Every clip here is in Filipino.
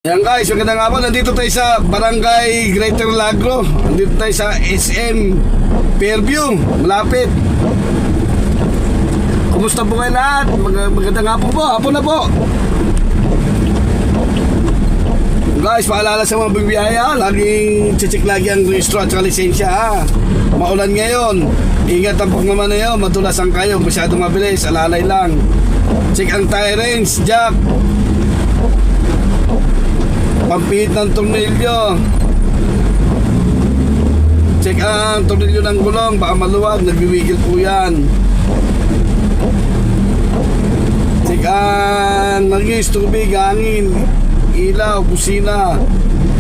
Yan guys, magandang hapon. Nandito tayo sa Barangay Greater Lagro. Nandito tayo sa SM Fairview, malapit. Kumusta po kayo lahat? Magandang hapon po, hapon na po. Guys, paalala sa mga bibiyaya, laging check lagi ang registro at lisensya ha. Maulan ngayon, ingat ang pagmamanayo, matulasan kayo, masyadong mabilis, alalay lang. Check ang tire range, jack, pampihit ng tornilyo. Check ang tornilyo ng gulong, baka maluwag, nagbiwigil po yan. Check ang nagis, tubig, hangin, ilaw, kusina,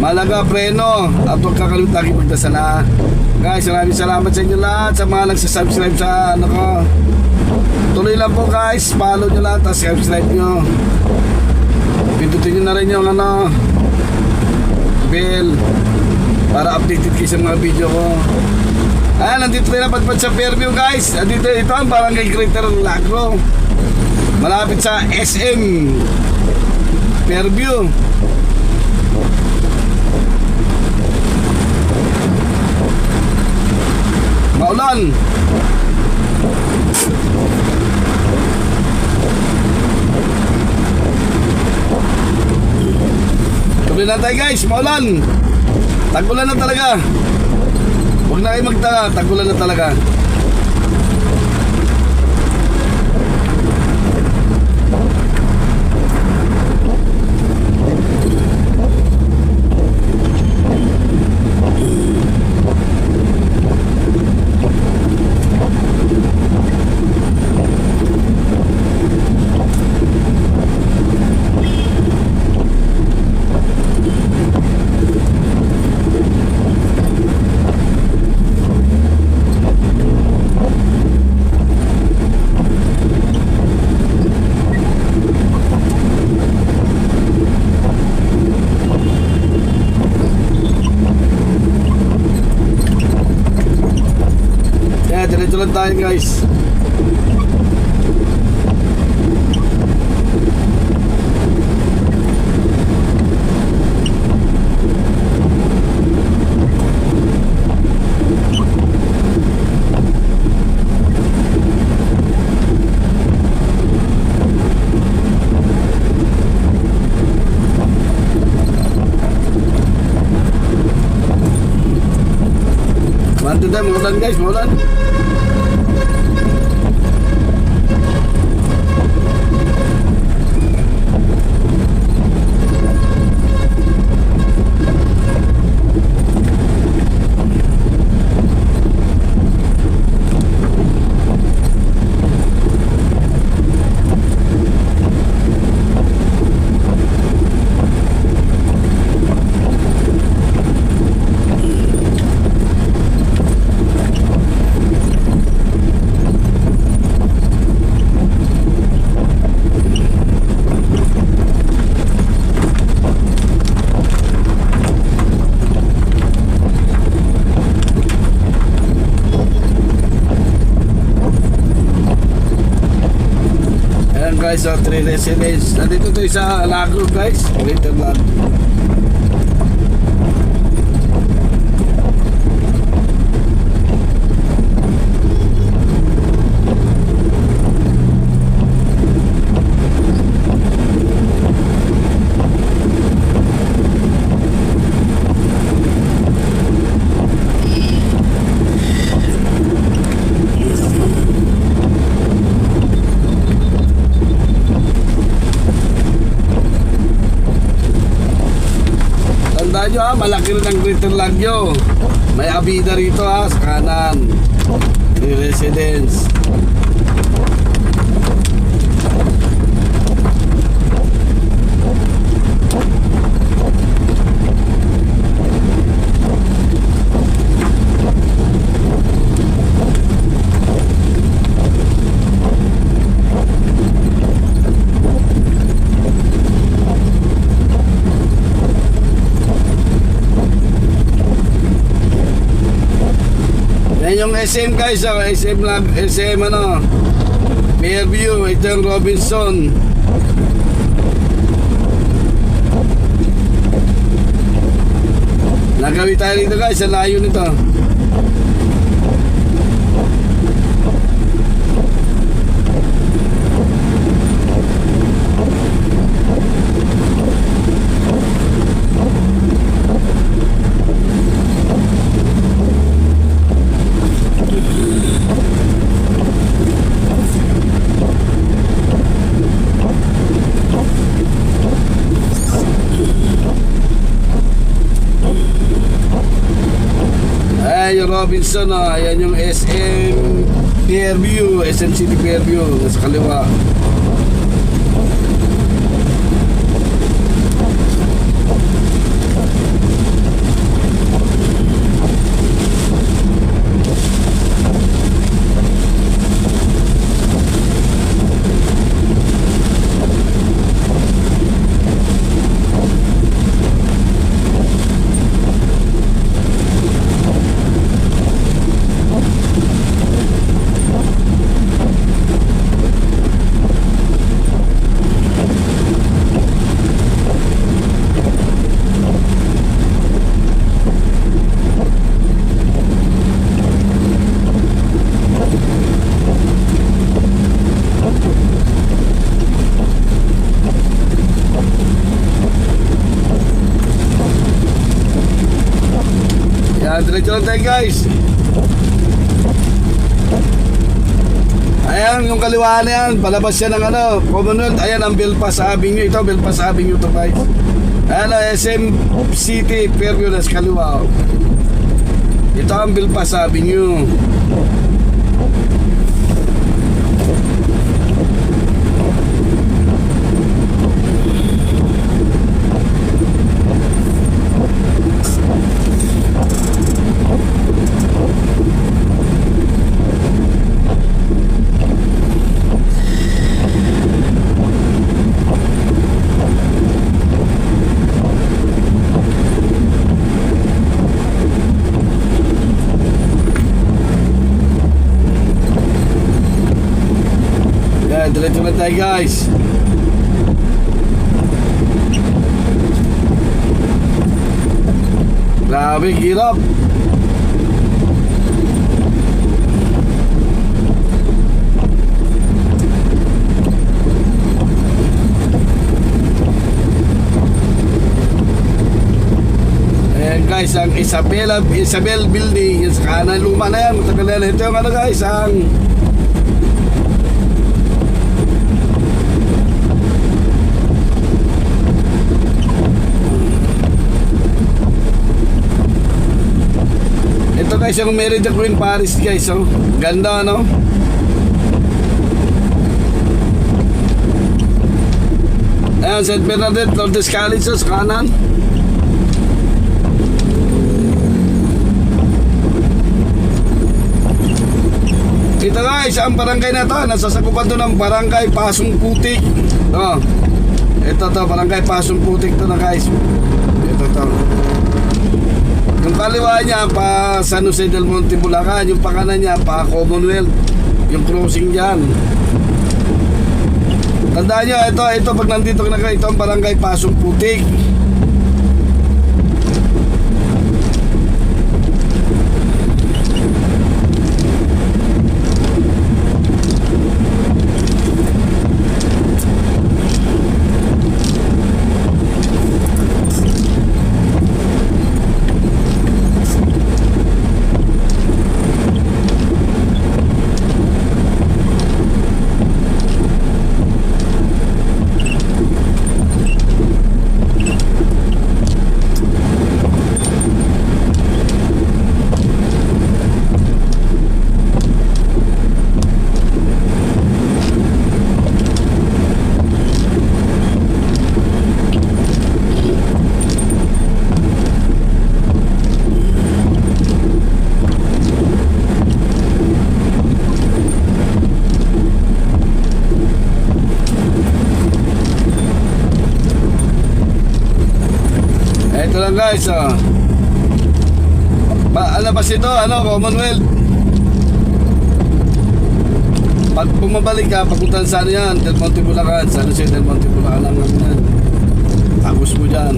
malaga, preno. At huwag kakalimut lagi magdasal ha. Guys, maraming salamat sa inyo lahat, sa mga nagsasubscribe sa ano ko. Tuloy lang po guys, follow nyo lahat, tapos subscribe nyo. Pindutin nyo na rin yung ano, bell para updated kayo sa mga video ko. Ayan, nandito tayo napadpad sa Fairview guys. Nandito ito ang Barangay Greater Lagro, malapit sa SM Fairview. Maulan. Tuloy na tayo guys, maulan. Tag-ulan na talaga. Huwag na kayo magtaka, tag-ulan na talaga. Diretso lang tayo guys. Manto tayo, maulan guys, maulan. Guys, so 3 residents. Nandito tayo sa Lagro guys, Greater Lagro. Tandaan nyo ha, malaki rin ang Greater Lagro. May abida rito ha, sa kanan. 3 residents. Yan yung SM guys, SM ano, Fairview, ito yung Robinson. Gagawin tayo dito guys, ang layo nito. Yung Robinson, ayan yung SM Fairview, SM City Fairview, nasa kaliwa. Diretso lang tayo guys. Ayan yung kaliwa na yan, palabas yan ng ano, Commonwealth. Ayan ang Belfast Avenue. Ito Belfast Avenue to guys. Ayan ang SM City Fairview, nasa kaliwa. Ito ang Belfast Avenue. Diretso na tayo guys. Grabe, hirap. Ayan guys, ang Isabel Building, yung sa kanan, luma na yan, matagal na yan. Ito yung ano guys, ang guys, yung Mary the Queen Paris guys, oh. Ganda, no? Ayan, St. Bernadette Lourdes College sa kanan. Ito guys, ang barangay na to, nasasakupan to ng barangay Pasong Putik. Oh. Ito to, barangay Pasong Putik to na guys. Ito to. Yung kaliwa niya pa San Jose del Monte, Bulacan. Yung pakanan niya pa Commonwealth. Yung crossing dyan. Tandaan nyo, ito pag nandito na kayo, ito ang barangay Pasong Putik. lang guys, oh. Alabas ito, Commonwealth. Pag bumabalik ka, papuntan sa ano yan, Del Monte Bulacan. San Jose Del Monte Bulacan lang naman yan. Tapos mo dyan.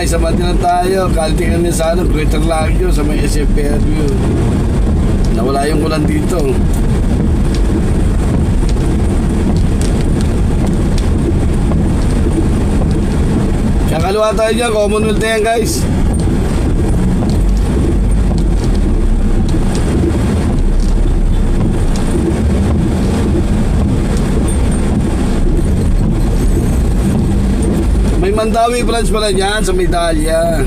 guys, samati lang tayo. Kaltingan niya sa Greater Lagyo sa may SFPRU. Nawala yung ulan dito. Kakaluwa tayo dyan, Commonwealth yan guys. May Mandawi branch pala dyan sa Medalya.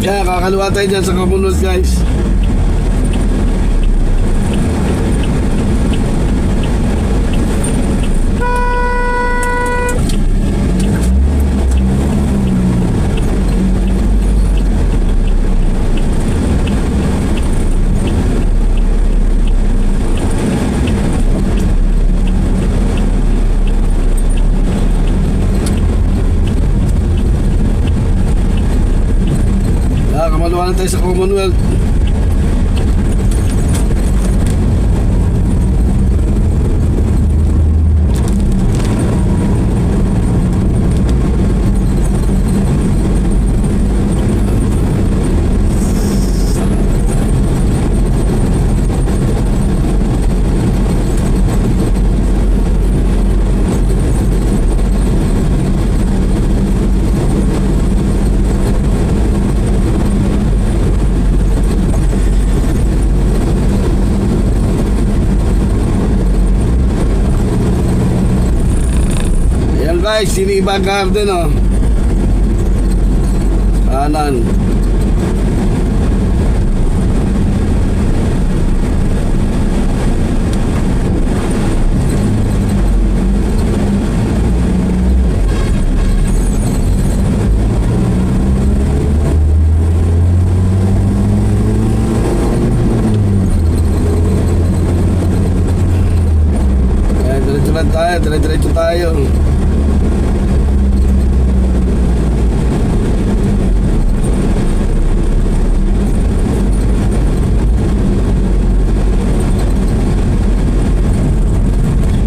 Kaya kakaluwa tayo dyan sa Commonwealth guys. Kamaluan tayo sa Commonwealth. Guys, Siniba Garden oh. Kanan. Diretso tayo.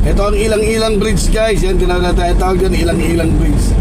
Ito ang Ilang-Ilang Bridge guys. Yan tinawag natin. Tawag yan Ilang-Ilang Bridge.